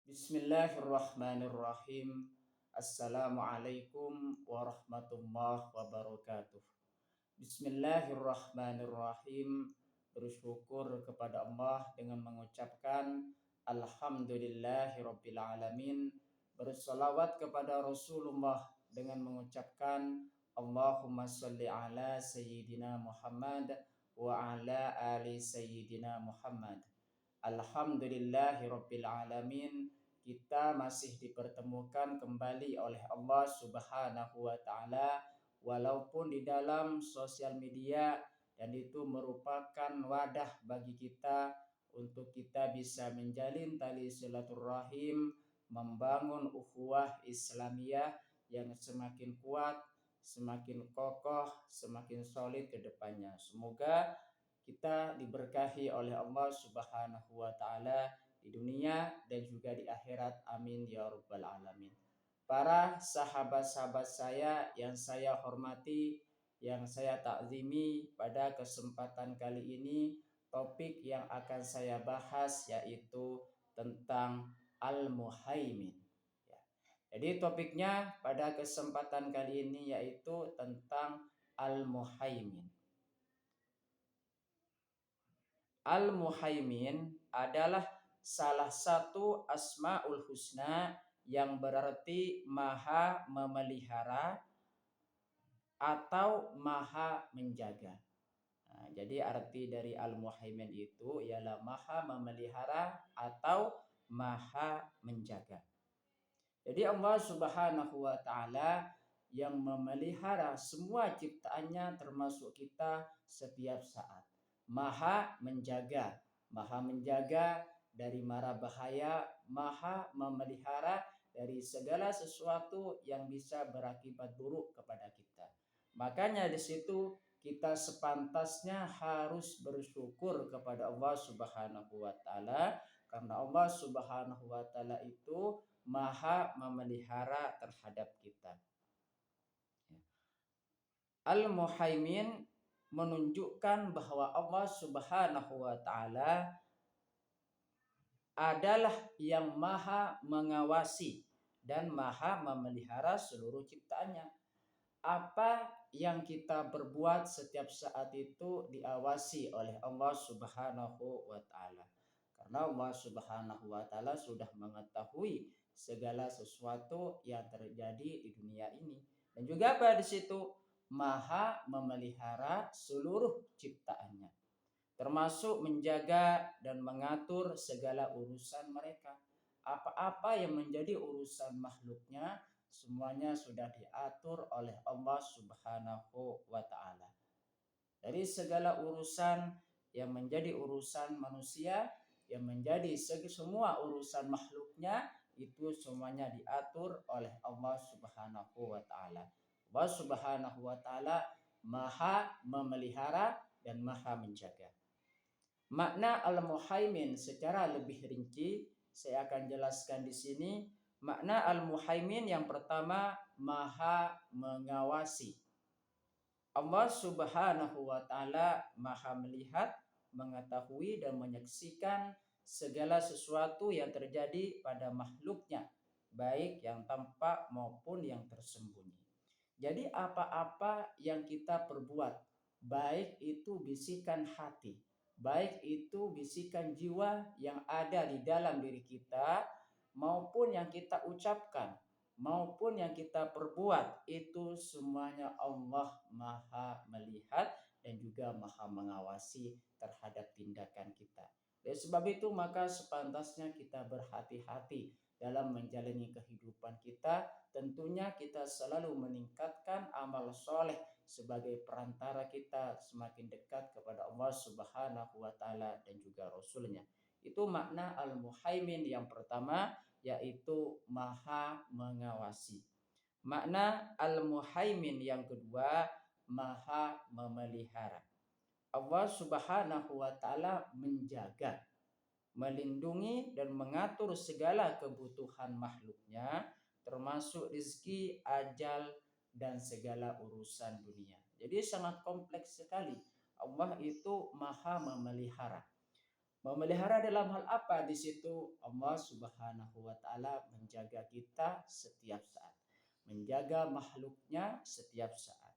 Bismillahirrahmanirrahim. Assalamualaikum warahmatullahi wabarakatuh. Bismillahirrahmanirrahim. Bersyukur kepada Allah dengan mengucapkan Alhamdulillahirabbil alamin. Bersolawat kepada Rasulullah dengan mengucapkan Allahumma sholli ala sayyidina Muhammad wa ala ali sayyidina Muhammad. Alhamdulillahirabbil alamin. Kita masih dipertemukan kembali oleh Allah Subhanahu wa taala walaupun di dalam sosial media, dan itu merupakan wadah bagi kita untuk kita bisa menjalin tali silaturahim, membangun ukhuwah Islamiyah yang semakin kuat, semakin kokoh, semakin solid ke depannya. Semoga kita diberkahi oleh Allah Subhanahu wa taala di dunia dan juga di akhirat. Amin ya rabbal alamin. Para sahabat-sahabat saya yang saya hormati, yang saya takzimi, pada kesempatan kali ini topik yang akan saya bahas yaitu tentang Al-Muhaimin. Ya. Jadi topiknya pada kesempatan kali ini yaitu tentang Al-Muhaimin. Al-Muhaimin adalah salah satu Asmaul Husna yang berarti maha memelihara atau maha menjaga. Nah, jadi arti dari Al-Muhaimin itu ialah maha memelihara atau maha menjaga. Jadi Allah Subhanahu wa taala yang memelihara semua ciptaannya termasuk kita setiap saat. Maha menjaga dari mara bahaya, maha memelihara dari segala sesuatu yang bisa berakibat buruk kepada kita. Makanya di situ kita sepantasnya harus bersyukur kepada Allah Subhanahu wa taala, karena Allah Subhanahu wa taala itu maha memelihara terhadap kita. Al-Muhaimin menunjukkan bahwa Allah Subhanahu wa taala adalah yang maha mengawasi dan maha memelihara seluruh ciptaannya. Apa yang kita berbuat setiap saat itu diawasi oleh Allah Subhanahu wa taala. Karena Allah Subhanahu wa taala sudah mengetahui segala sesuatu yang terjadi di dunia ini. Dan juga di situ maha memelihara seluruh ciptaannya, termasuk menjaga dan mengatur segala urusan mereka. Apa-apa yang menjadi urusan makhluknya semuanya sudah diatur oleh Allah Subhanahu wa taala. Dari segala urusan yang menjadi urusan manusia, yang menjadi semua urusan makhluknya, itu semuanya diatur oleh Allah Subhanahu wa taala. Allah Subhanahu wa taala maha memelihara dan maha menjaga. Makna Al-Muhaimin secara lebih rinci saya akan jelaskan di sini. Makna Al-Muhaimin yang pertama, maha mengawasi. Allah Subhanahu wa taala maha melihat, mengetahui dan menyaksikan segala sesuatu yang terjadi pada makhluknya, baik yang tampak maupun yang tersembunyi. Jadi apa-apa yang kita perbuat, baik itu bisikan hati, baik itu bisikan jiwa yang ada di dalam diri kita, maupun yang kita ucapkan, maupun yang kita perbuat, itu semuanya Allah maha melihat dan juga maha mengawasi terhadap tindakan kita. Oleh sebab itu maka sepantasnya kita berhati-hati dalam menjalani kehidupan kita. Tentunya kita selalu meningkatkan amal soleh sebagai perantara kita semakin dekat kepada Allah Subhanahu wa taala dan juga Rasulnya. Itu makna Al-Muhaimin yang pertama, yaitu maha mengawasi. Makna Al-Muhaimin yang kedua, maha memelihara. Allah Subhanahu wa taala menjaga, melindungi dan mengatur segala kebutuhan makhluknya, termasuk rezeki, ajal, dan segala urusan dunia. Jadi sangat kompleks sekali. Allah itu maha memelihara. Memelihara dalam hal apa? Di situ Allah Subhanahu wa taala menjaga kita setiap saat. Menjaga makhluknya setiap saat.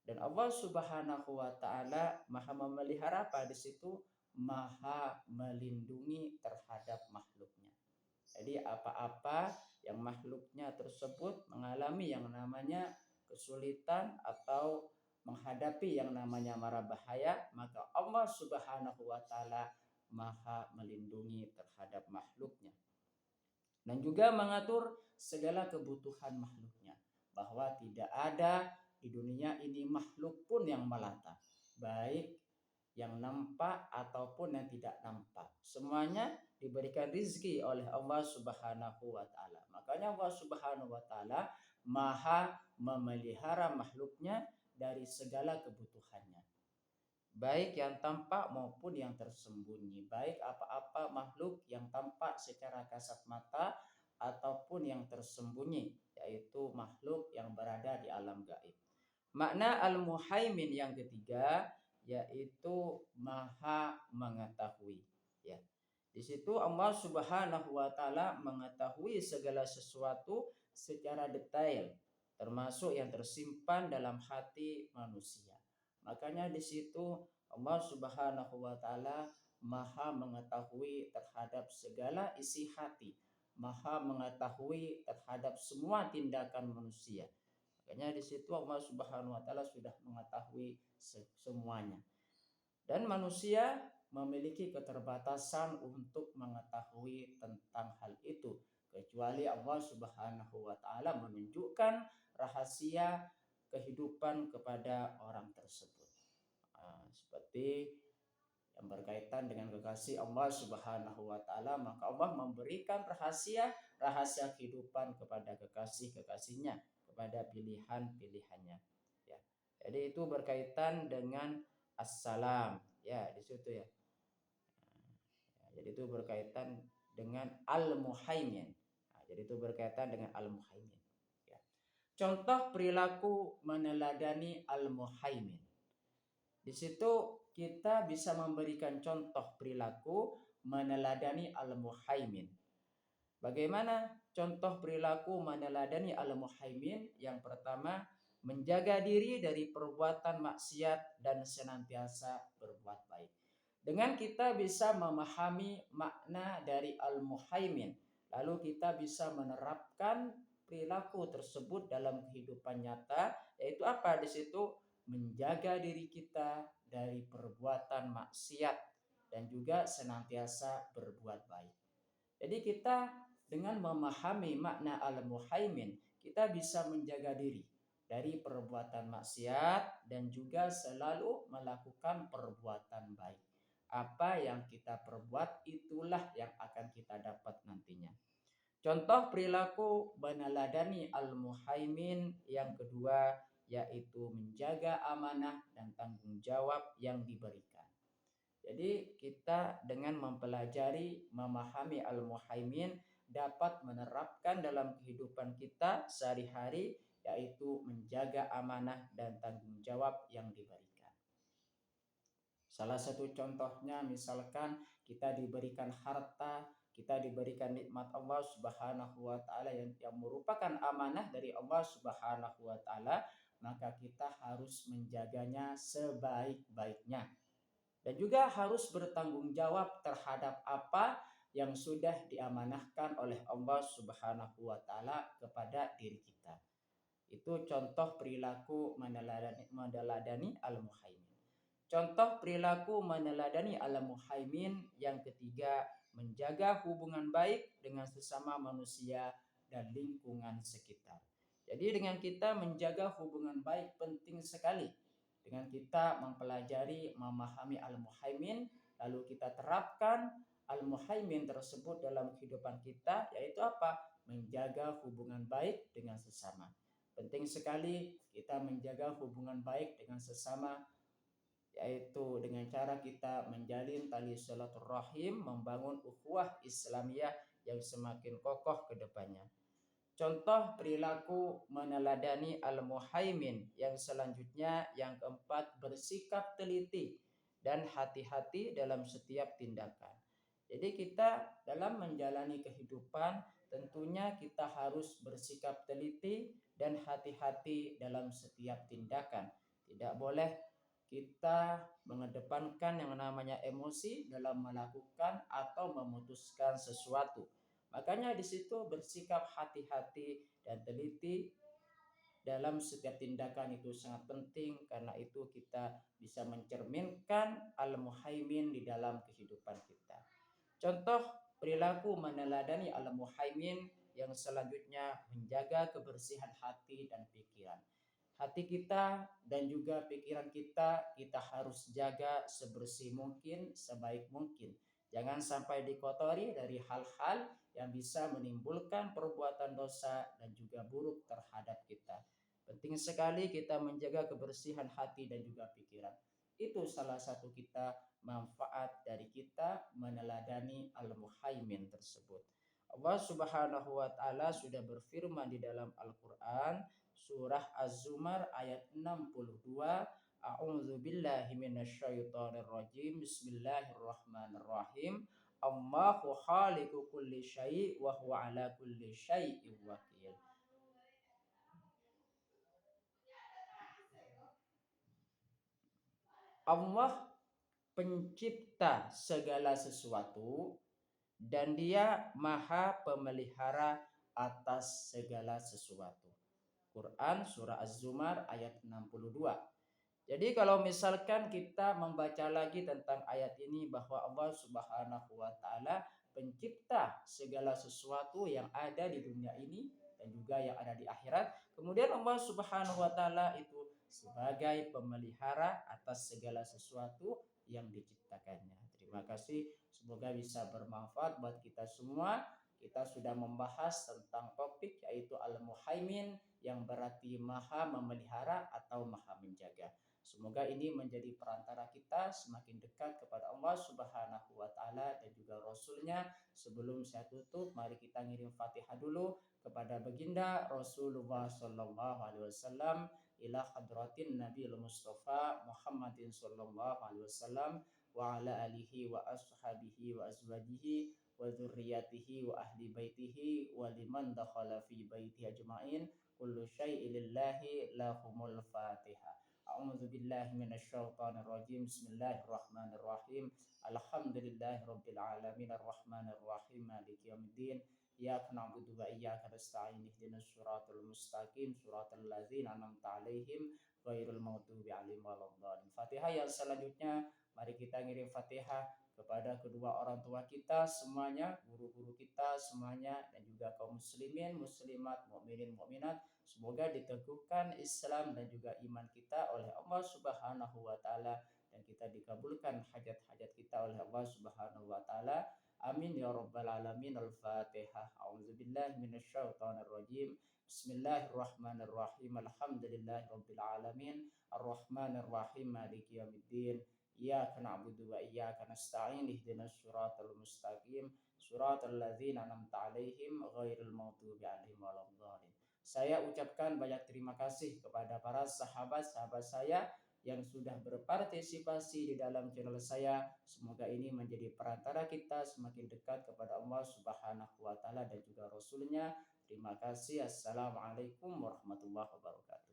Dan Allah Subhanahu wa taala Maha memelihara apa? Di situ Maha melindungi terhadap makhluknya. Jadi apa-apa yang makhluknya tersebut mengalami yang namanya kesulitan atau menghadapi yang namanya mara bahaya, maka Allah Subhanahu wa taala Maha melindungi terhadap makhluknya dan juga mengatur segala kebutuhan makhluknya, bahwa tidak ada di dunia ini makhluk pun yang melata, baik yang nampak ataupun yang tidak nampak. Semuanya diberikan rizki oleh Allah Subhanahu wa taala. Makanya Allah Subhanahu wa taala Maha memelihara makhluknya dari segala kebutuhannya, baik yang tampak maupun yang tersembunyi, baik apa-apa makhluk yang tampak secara kasat mata ataupun yang tersembunyi, yaitu makhluk yang berada di alam gaib. Makna al-muhaimin yang ketiga yaitu maha mengetahui, ya. Di situ Allah Subhanahu wa taala mengetahui segala sesuatu secara detail, termasuk yang tersimpan dalam hati manusia. Makanya di situ Allah Subhanahu wa taala Maha mengetahui terhadap segala isi hati, Maha mengetahui terhadap semua tindakan manusia. Makanya di situ Allah Subhanahu wa taala sudah mengetahui semuanya. Dan manusia memiliki keterbatasan untuk mengetahui tentang hal itu, kecuali Allah Subhanahu wa taala menunjukkan rahasia kehidupan kepada orang tersebut. Seperti yang berkaitan dengan kekasih Allah Subhanahu wa taala, maka Allah memberikan rahasia kehidupan kepada kekasih-kekasihnya, kepada pilihan-pilihannya, ya. Jadi itu berkaitan dengan assalam, ya, di situ ya. Jadi itu berkaitan dengan al-muhaimin. Jadi itu berkaitan dengan al-muhaimin, ya. Contoh perilaku meneladani al-muhaimin. Di situ kita bisa memberikan contoh perilaku meneladani al-muhaimin. Bagaimana contoh perilaku meneladani al-muhaimin? Yang pertama, menjaga diri dari perbuatan maksiat dan senantiasa berbuat baik. Dengan kita bisa memahami makna dari al-muhaimin, lalu kita bisa menerapkan perilaku tersebut dalam kehidupan nyata, yaitu apa? Di situ menjaga diri kita dari perbuatan maksiat dan juga senantiasa berbuat baik. Jadi kita dengan memahami makna al-muhaimin, kita bisa menjaga diri dari perbuatan maksiat dan juga selalu melakukan perbuatan baik. Apa yang kita perbuat itulah yang akan kita dapat nantinya. Contoh perilaku meneladani al-muhaimin yang kedua yaitu menjaga amanah dan tanggung jawab yang diberikan. Jadi kita dengan mempelajari, memahami al-muhaimin dapat menerapkan dalam kehidupan kita sehari-hari, yaitu menjaga amanah dan tanggung jawab yang diberikan. Salah satu contohnya misalkan kita diberikan harta, kita diberikan nikmat Allah Subhanahu wa taala yang merupakan amanah dari Allah Subhanahu wa taala, maka kita harus menjaganya sebaik-baiknya. Dan juga harus bertanggung jawab terhadap apa yang sudah diamanahkan oleh Allah Subhanahu wa taala kepada diri kita. Itu contoh perilaku meneladani al-muhaimin. Contoh perilaku meneladani al-muhaimin yang ketiga, menjaga hubungan baik dengan sesama manusia dan lingkungan sekitar. Jadi dengan kita menjaga hubungan baik penting sekali. Dengan kita mempelajari, memahami al-muhaimin, lalu kita terapkan al-muhaimin tersebut dalam kehidupan kita, yaitu apa? Menjaga hubungan baik dengan sesama. Penting sekali kita menjaga hubungan baik dengan sesama, yaitu dengan cara kita menjalin tali silaturahim, membangun ukhuwah Islamiyah yang semakin kokoh ke depannya. Contoh perilaku meneladani al-muhaimin yang selanjutnya yang keempat, bersikap teliti dan hati-hati dalam setiap tindakan. Jadi kita dalam menjalani kehidupan tentunya kita harus bersikap teliti dan hati-hati dalam setiap tindakan. Tidak boleh kita mengedepankan yang namanya emosi dalam melakukan atau memutuskan sesuatu. Makanya di situ bersikap hati-hati dan teliti dalam setiap tindakan itu sangat penting, karena itu kita bisa mencerminkan al-muhaimin di dalam kehidupan kita. Contoh perilaku meneladani al-muhaimin yang selanjutnya menjaga kebersihan hati dan pikiran. Hati kita dan juga pikiran kita, kita harus jaga sebersih mungkin, sebaik mungkin. Jangan sampai dikotori dari hal-hal yang bisa menimbulkan perbuatan dosa dan juga buruk terhadap kita. Penting sekali kita menjaga kebersihan hati dan juga pikiran. Itu salah satu kita manfaat dari kita meneladani al-muhaimin tersebut. Allah Subhanahu wa taala sudah berfirman di dalam Al-Qur'an surah Az-Zumar ayat 62. A'udzu billahi minasyaitonir rajim. Bismillahirrahmanirrahim. Allahu khaliqu kulli syai' wa huwa ala kulli syai'in wakil. Allah pencipta segala sesuatu dan dia maha pemelihara atas segala sesuatu. Quran surah Az-Zumar ayat 62. Jadi kalau misalkan kita membaca lagi tentang ayat ini bahwa Allah Subhanahu wa taala pencipta segala sesuatu yang ada di dunia ini dan juga yang ada di akhirat. Kemudian Allah Subhanahu wa taala itu sebagai pemelihara atas segala sesuatu yang diciptakannya. Terima kasih, semoga bisa bermanfaat buat kita semua. Kita sudah membahas tentang topik yaitu al-muhaimin yang berarti maha memelihara atau maha menjaga. Semoga ini menjadi perantara kita semakin dekat kepada Allah Subhanahu wa taala dan juga Rasulnya. Sebelum saya tutup, mari kita ngirim Fatihah dulu kepada baginda Rasulullah sallallahu alaihi wasallam, ila hadratin Nabi Mustafa Muhammadin sallallahu alaihi wasallam wa ala alihi wa ashabihi wa azwajihi wa dzurriyyatihi wa ahli baitihi wa liman dakhala fi baitihi ajmain. Kullu syai'in lillahi lahumul Fatihah. A'udzu billahi minasyaitonir rajim. Bismillahirrahmanirrahim. Alhamdulillahi rabbil alamin arrahmanir rahim maliki yaumiddin. Iyyaka na'budu wa iyyaka nasta'in ihdinas siratal mustaqim siratal ladzina an'amta 'alaihim ghairil maghdubi 'alaihim waladdallin. Fatihah yang selanjutnya mari kita ngirim Fatihah kepada kedua orang tua kita semuanya, guru-guru kita semuanya, dan juga kaum muslimin, muslimat, mukminin, mukminat. Semoga diteguhkan Islam dan juga iman kita oleh Allah Subhanahu wa taala dan kita dikabulkan hajat-hajat kita oleh Allah Subhanahu wa taala. Amin ya rabbal alamin. Al-Fatihah. A'udzubillahi minasyaitonir rajim. Bismillahirrahmanirrahim. Alhamdulillahirabbil alamin. Arrahmanir rahim. Maliki yaumiddin. Iyyaka na'budu wa iyyaka nasta'in ihdinas siratal mustaqim siratal ladzina an'amta 'alaihim ghairil maghdubi 'alaihim waladdallin. Saya ucapkan banyak terima kasih kepada para sahabat-sahabat saya yang sudah berpartisipasi di dalam channel saya. Semoga ini menjadi perantara kita semakin dekat kepada Allah Subhanahu wa taala dan juga Rasulnya. Terima kasih. Assalamualaikum warahmatullahi wabarakatuh.